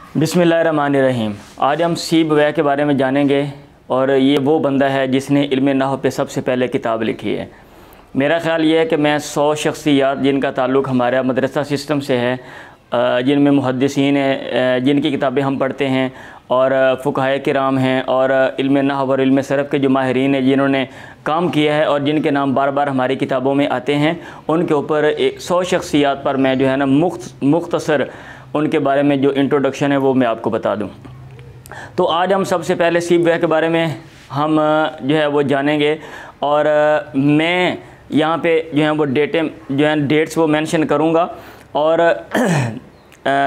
बिस्मिल्लाहिर्रहमानिर्रहीम। आज हम सीबवैह के बारे में जानेंगे और ये वो बंदा है जिसने इल्म नहव पे सबसे पहले किताब लिखी है। मेरा ख़्याल ये है कि मैं 100 शख्सियात जिनका ताल्लुक़ हमारा मदरसा सिस्टम से है, जिनमें मुहद्दिसीन हैं, जिनकी किताबें हम पढ़ते हैं, और फ़ुक़हाए किराम हैं, और इल्म नहव और इल्म सरफ़ के जो माहिरीन हैं जिन्होंने काम किया है और जिनके नाम बार बार हमारी किताबों में आते हैं, उनके ऊपर 100 शख्सियात पर मैं जो है ना मुख्तसर उनके बारे में जो इंट्रोडक्शन है वो मैं आपको बता दूं। तो आज हम सबसे पहले सीबवैह के बारे में हम जो है वो जानेंगे, और मैं यहाँ पे जो है वो डेट्स वो मेंशन करूँगा, और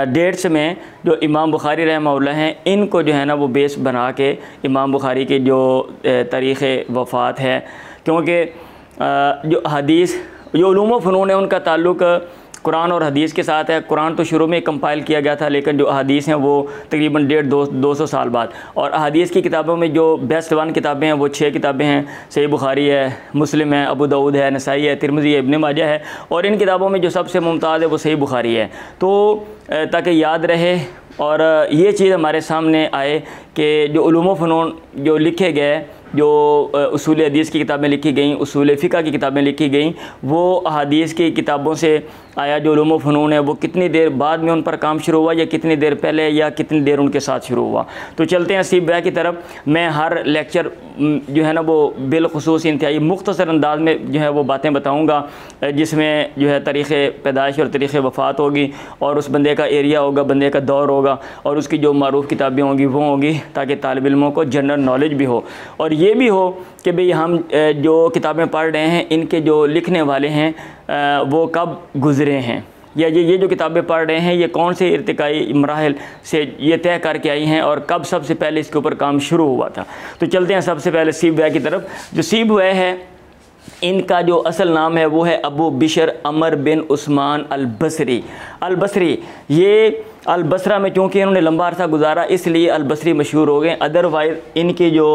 डेट्स में जो इमाम बुखारी रहमहुल्लाह हैं इनको जो है ना वो बेस बना के इमाम बुखारी के जो तारीख़ वफ़ात है, क्योंकि जो हदीस जो उलूम व फ़नून है उनका ताल्लुक़ कुरान और हदीस के साथ है। कुरान तो शुरू में कंपाइल किया गया था, लेकिन जो हदीस हैं वो तकरीबन 150-200 साल बाद, और हदीस की किताबों में जो बेस्ट 1 किताबें हैं वो 6 किताबें हैं। सही बुखारी है, मुस्लिम है, अबू दाऊद है, नसाई है, तिरमिज़ी है, इब्न माजा है, और इन किताबों में जो सबसे मुमताज़ है वो सही बुखारी है। तो ताकि याद रहे और ये चीज़ हमारे सामने आए कि जो उलूम व फ़नून जो लिखे गए, जो उसूल हदीस की किताबें लिखी गई, उसूल फ़िक़्ह की किताबें लिखी गई, वो हदीस की किताबों से आया। जो उलूम व फ़नून है वो कितनी देर बाद में उन पर काम शुरू हुआ, या कितनी देर पहले, या कितनी देर उनके साथ शुरू हुआ। तो चलते हैं सीबवैह की तरफ। मैं हर लेक्चर जो है ना वो बिलखुसूस इंतहाई मुख्तसर अंदाज में जो है वो बातें बताऊँगा, जिसमें जो है तारीख़ पैदाइश और तारीख़ वफ़ात होगी, और उस बंदे का एरिया होगा, बंदे का दौर होगा, और उसकी जो मारूफ़ किताबें होंगी वो होंगी, ताकि तालिब इल्मों को जनरल नॉलेज भी हो, और ये भी हो कि भाई हम जो किताबें पढ़ रहे हैं इनके जो लिखने वाले हैं वो कब गुज़रे हैं, या ये जो किताबें पढ़ रहे हैं ये कौन से इर्तिकाई मराहिल से ये तय करके आई हैं, और कब सबसे पहले इसके ऊपर काम शुरू हुआ था। तो चलते हैं सबसे पहले सीबवैह की तरफ। जो सीबवैह है इनका जो असल नाम है वो है अबू बिशर अमर बिन उस्मान अल-बसरी। ये अल-बसरा में चूँकि इन्होंने लंबा अरसा गुजारा इसलिए अल-बसरी मशहूर हो गए। अदरवाइज़ इनकी जो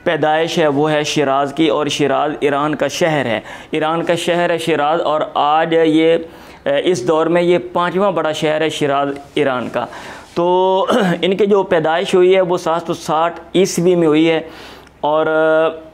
पैदाइश है वो है शिराज़ की, और शिराज़ ईरान का शहर है। ईरान का शहर है शिराज़, और आज ये इस दौर में ये 5वां बड़ा शहर है शिराज़ ईरान का। तो इनकी जो पैदाइश हुई है वो 760 ईस्वी में हुई है, और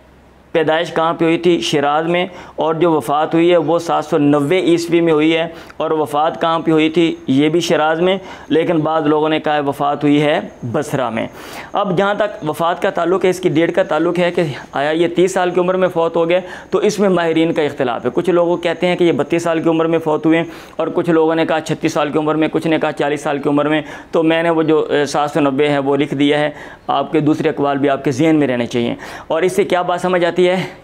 पैदाइश कहाँ पे हुई थी? शिराज़ में, और जो वफ़ात हुई है वो 790 ईस्वी में हुई है, और वफ़ात कहाँ पे हुई थी? ये भी शिराज़ में, लेकिन बाद लोगों ने कहा वफ़ात हुई है बसरा में। अब जहाँ तक वफ़ात का ताल्लुक़ है, इसकी डेट का ताल्लुक़ है कि आया ये 30 साल की उम्र में फ़ौत हो गए, तो इसमें माहिरीन का इख्तिलाफ़ है। कुछ लोग कहते हैं कि ये 32 साल की उम्र में फ़ौत हुए, और कुछ लोगों ने कहा 36 साल की उम्र में, कुछ ने कहा 40 साल की उम्र में। तो मैंने वो जो 790 है वो लिख दिया है, आपके दूसरे अक़वाल भी आपके ज़हन में रहने चाहिए। और इससे क्या बात समझ आती है?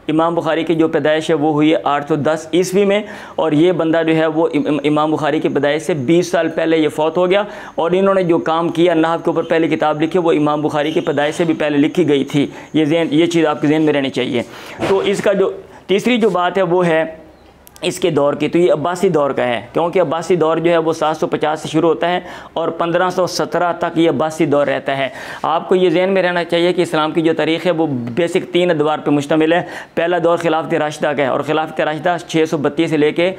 इमाम बुखारी की जो पैदाइश है वो हुई है 810 ईस्वी में, और ये बंदा जो है वो इमाम बुखारी की पैदाइश से 20 साल पहले ये फ़ौत हो गया, और इन्होंने जो काम किया नहव के ऊपर पहली किताब लिखी वो इमाम बुखारी की पैदाइश से भी पहले लिखी गई थी। ये चीज़ आपके ज़हन में रहनी चाहिए। तो इसका जो तीसरी जो बात है वो है इसके दौर की, तो ये अब्बासी दौर का है, क्योंकि अब्बासी दौर जो है वो 750 से शुरू होता है और 1517 तक ये अब्बासी दौर रहता है। आपको ये ज़हन में रहना चाहिए कि इस्लाम की जो तारीख़ है वो बेसिक 3 अदवार पे मुश्तमिल है। पहला दौर खिलाफत राशिदा का है, और खिलाफत राशिदा 632 से लेके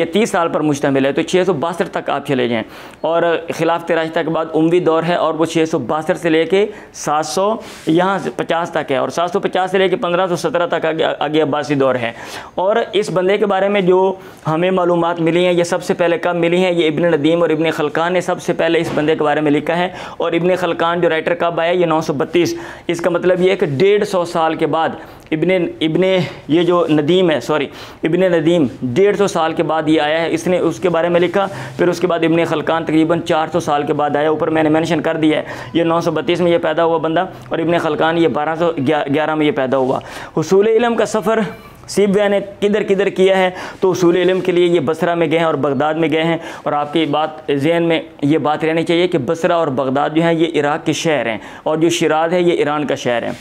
30 साल पर मुश्तमिल है, तो 662 तक आप चले जाएँ। और खिलाफत राशिदा के बाद उमवी दौर है, और वो 662 से लेके 750 तक है, और 750 से लेके 1517 तक आगे अब्बासी दौर है। और इस बंदे के बारे में जो हमें मालूमात मिली हैं ये सबसे पहले कब मिली हैं? ये इब्न नदीम और इब्न खलकान ने सबसे पहले इस बंदे के बारे में लिखा है, और इब्न खलकान जो राइटर कब आया? ये 932। इसका मतलब ये है कि 150 साल के बाद इब्न ये जो नदीम है, इब्न नदीम 150 साल के बाद ये आया है, इसने उसके बारे में लिखा। फिर उसके बाद इब्न खलकान तकरीबन 400 साल के बाद आया, ऊपर मैंने मेंशन कर दिया है। ये 932 में ये पैदा हुआ बंदा, और इब्न खलकान ये 1211 में ये पैदा हुआ। हुसूल इल्म का सफ़र सीबवैह ने किधर किधर किया है? तो उसूल इल्म के लिए ये बसरा में गए हैं और बगदाद में गए हैं, और आपकी बात ज़हन में ये बात रहनी चाहिए कि बसरा और बगदाद जो हैं ये इराक़ के शहर हैं, और जो शिराज़ है ये ईरान का शहर है।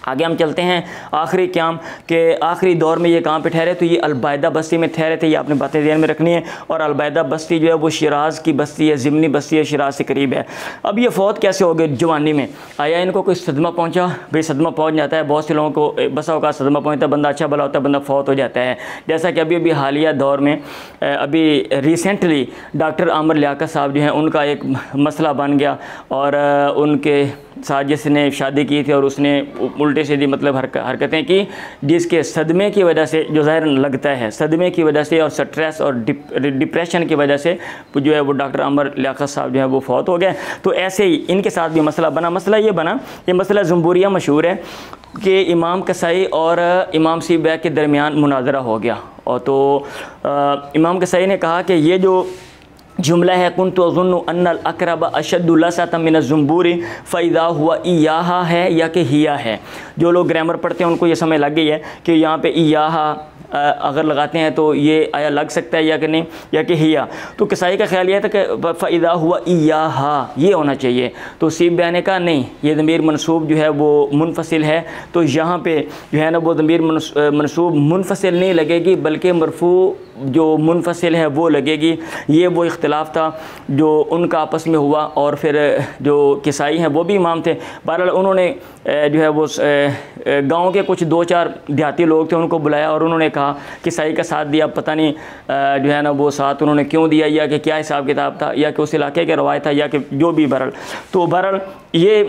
आगे हम चलते हैं आखिरी क़याम के आखिरी दौर में ये कहाँ पे ठहरे, तो ये अलबायदा बस्ती में ठहरे थे। ये आपने बातें ध्यान में रखनी है। और अलबायदा बस्ती जो है वो शिराज़ की बस्ती है, ज़िमनी बस्ती है, शिराज़ से करीब है। अब ये फ़ौत कैसे हो गए जवानी में? आया इनको कोई सदमा पहुँचा? भाई सदमा पहुँच जाता है, बहुत से लोगों को बसा होगा सदमा पहुँचता है, बंदा अच्छा भला होता है, बंदा फ़ौत हो जाता है। जैसा कि अभी हालिया दौर में अभी रिसेंटली डॉक्टर आमिर लियाकत साहब जो हैं उनका एक मसला बन गया, और उनके साथ जिसने शादी की थी और उसने उल्टे सीधी मतलब हरकतें की, जिसके सदमे की वजह से, जो ज़ाहिर लगता है सदमे की वजह से और स्ट्रेस और डिप्रेशन की वजह से जो है वो डॉक्टर आमिर लियाकत साहब जो है वो फ़ौत हो गए। तो ऐसे ही इनके साथ भी मसला बना। मसला ये बना, ये मसला ज़ुम्बूरिया मशहूर है कि इमाम कसाई और इमाम सीबैक के दरमियान मुनाजरा हो गया। और तो इमाम कसाई ने कहा कि ये जो जुमला है कुन्तु अज़ुन्नु अन्नल अक़रब अशद्दु लसअतन मिन ज़ुम्बूरी फ़इज़ा हुवा इय्याहा है या कि हिया है। जो लोग ग्रामर पढ़ते हैं उनको ये समझ लग गई है कि यहाँ पे इय्याहा अगर लगाते हैं तो ये आया लग सकता है या कि नहीं, या कि हिया। तो कसाई का ख्याल यह था कि फ़इज़ा हुवा इय्याहा ये होना चाहिए। तो सीबैक ने कहा नहीं, ये ज़मीर मनसूब जो है वो मुनफसिल है, तो यहाँ पे जो है ना वो ज़मीर मनसूब मुनफसिल नहीं लगेगी बल्कि मरफू जो मुनफसिल है वो लगेगी। ये वो इख्तिलाफ़ था जो उनका आपस में हुआ। और फिर जो किसाई हैं वो भी इमाम थे। बहरहाल उन्होंने जो है वो गांव के कुछ 2-4 देहाती लोग थे, उनको बुलाया और उन्होंने कहा किसाई का साथ दिया। पता नहीं जो है ना वो साथ उन्होंने क्यों दिया, या कि क्या हिसाब किताब था, या कि उस इलाके के रवायत था, या कि जो भी। बहरहाल तो बहरहाल ये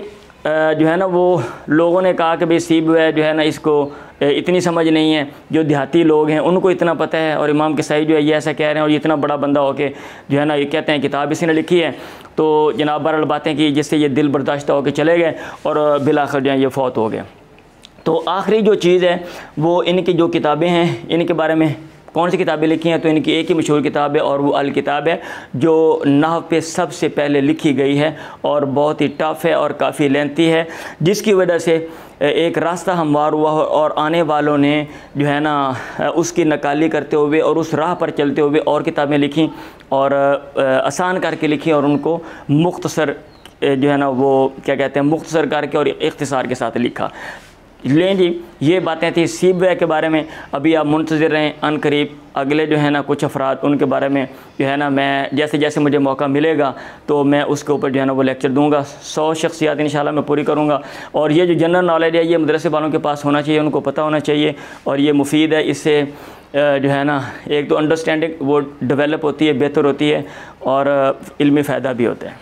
जो है ना वो लोगों ने कहा कि भाई सीब जो है ना इसको इतनी समझ नहीं है, जो देहाती लोग हैं उनको इतना पता है। और इमाम कसाई जो है ये ऐसा कह रहे हैं, और ये इतना बड़ा बंदा होके जो है ना ये कहते हैं किताब इसने लिखी है। तो जनाब बहरहाल बातें की जिससे ये दिल बर्दाश्त होकर चले गए और बिलाखिर जो है ये फ़ौत हो गए। तो आखिरी जो चीज़ है वो इनकी जो किताबें हैं, इनके बारे में कौन सी किताबें लिखी हैं, तो इनकी एक ही मशहूर किताब है और वो अल किताब है, जो नहव पे सबसे पहले लिखी गई है और बहुत ही टफ़ है और काफ़ी लेंथी है, जिसकी वजह से एक रास्ता हमवार हुआ और आने वालों ने जो है ना उसकी नकाली करते हुए और उस राह पर चलते हुए और किताबें लिखी और आसान करके लिखी और उनको मुख्तसर जो है ना वो क्या कहते हैं मुख्तसर करके और इख्तिसार के साथ लिखा। लें जी, ये बातें थी सीबैक के बारे में। अभी आप मुंतज़िर रहें, अनकरीब अगले जो है ना कुछ अफराद उनके बारे में जो है ना मैं जैसे जैसे मुझे मौका मिलेगा तो मैं उसके ऊपर जो है ना वो लेक्चर दूंगा। 100 शख्सियात इंशाल्लाह मैं पूरी करूंगा। और ये जो जनरल नॉलेज है ये मदरसे वालों के पास होना चाहिए, उनको पता होना चाहिए और ये मुफीद है। इससे जो है ना एक तो अंडरस्टैंडिंग वो डेवलप होती है, बेहतर होती है और इल्मी फ़ायदा भी होता है।